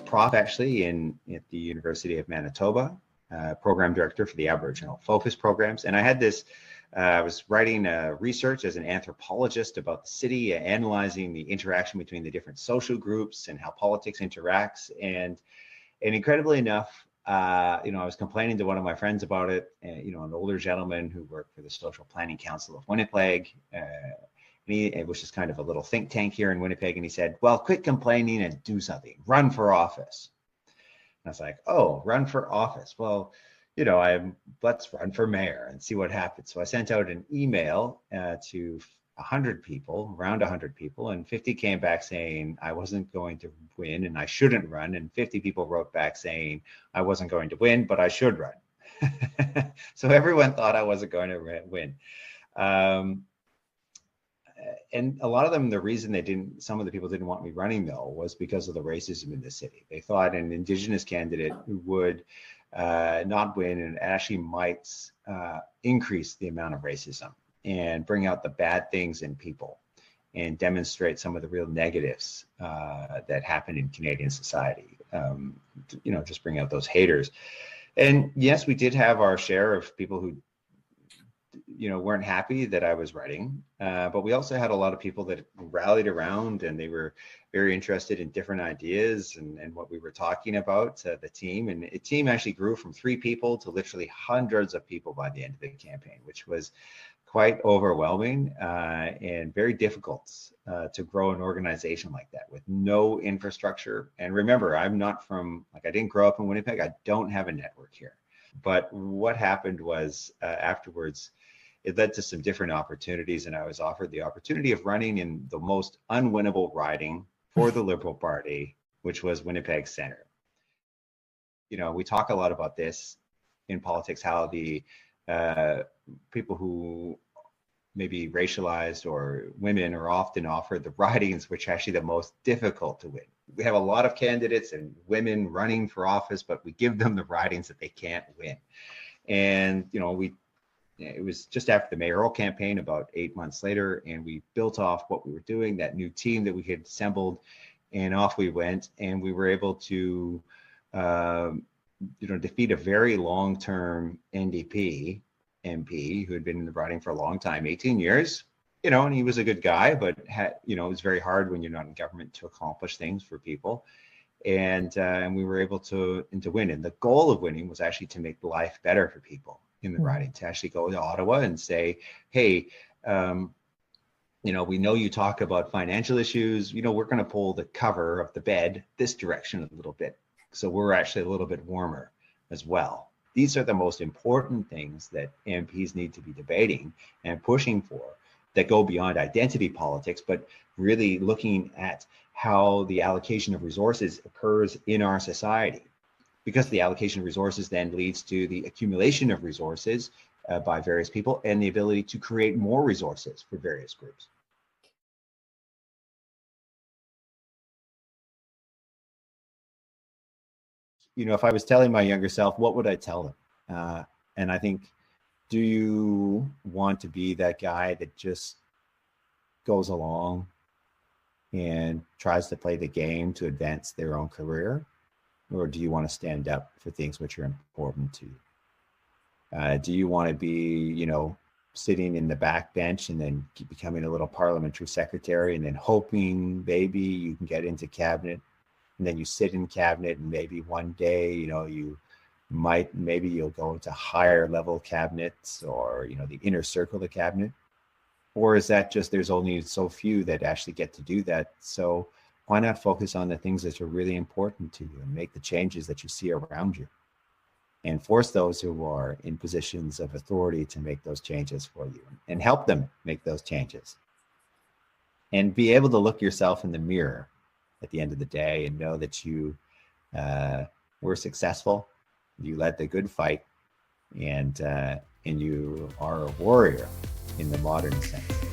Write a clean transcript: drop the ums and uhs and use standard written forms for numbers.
prof actually at the University of Manitoba, program director for the Aboriginal Focus programs. And I had this, I was writing research as an anthropologist about the city, analyzing the interaction between the different social groups and how politics interacts. And incredibly enough, I was complaining to one of my friends about it, an older gentleman who worked for the Social Planning Council of Winnipeg. It was just kind of a little think tank here in Winnipeg. And he said, well, quit complaining and do something, run for office. And I was like, oh, run for office. Well, let's run for mayor and see what happens. So I sent out an email to 100 people, around 100 people, and 50 came back saying I wasn't going to win and I shouldn't run. And 50 people wrote back saying I wasn't going to win, but I should run. So everyone thought I wasn't going to win. And a lot of them, the reason some of the people didn't want me running though, was because of the racism in the city. They thought an Indigenous candidate would not win and actually might increase the amount of racism and bring out the bad things in people and demonstrate some of the real negatives that happen in Canadian society. Just bring out those haters. And yes, we did have our share of people who weren't happy that I was running, but we also had a lot of people that rallied around, and they were very interested in different ideas and what we were talking about, the team. And the team actually grew from 3 people to literally hundreds of people by the end of the campaign, which was quite overwhelming and very difficult to grow an organization like that with no infrastructure. And remember, I didn't grow up in Winnipeg. I don't have a network here. But what happened was afterwards, it led to some different opportunities, and I was offered the opportunity of running in the most unwinnable riding for the Liberal Party, which was Winnipeg Centre. We talk a lot about this in politics, how the people who may be racialized or women are often offered the ridings which are actually the most difficult to win. We have a lot of candidates and women running for office, but we give them the ridings that they can't win. And it was just after the mayoral campaign, about 8 months later, and we built off what we were doing, that new team that we had assembled, and off we went. And we were able to defeat a very long-term NDP MP who had been in the riding for a long time, 18 years, and he was a good guy, but it was very hard when you're not in government to accomplish things for people. And we were able to win. And the goal of winning was actually to make life better for people in the riding, to actually go to Ottawa and say, hey, we know you talk about financial issues, we're going to pull the cover of the bed this direction a little bit, so we're actually a little bit warmer as well. These are the most important things that MPs need to be debating and pushing for, that go beyond identity politics, but really looking at how the allocation of resources occurs in our society. Because the allocation of resources then leads to the accumulation of resources by various people and the ability to create more resources for various groups. If I was telling my younger self, what would I tell them? And I think, do you want to be that guy that just goes along and tries to play the game to advance their own career? Or do you want to stand up for things which are important to you? Do you want to be, sitting in the back bench and then becoming a little parliamentary secretary and then hoping maybe you can get into cabinet, and then you sit in cabinet and maybe one day, maybe you'll go into higher level cabinets or, the inner circle of cabinet? Or is that just there's only so few that actually get to do that? So why not focus on the things that are really important to you and make the changes that you see around you, and force those who are in positions of authority to make those changes for you and help them make those changes, and be able to look yourself in the mirror at the end of the day and know that you were successful, you led the good fight, and you are a warrior in the modern sense.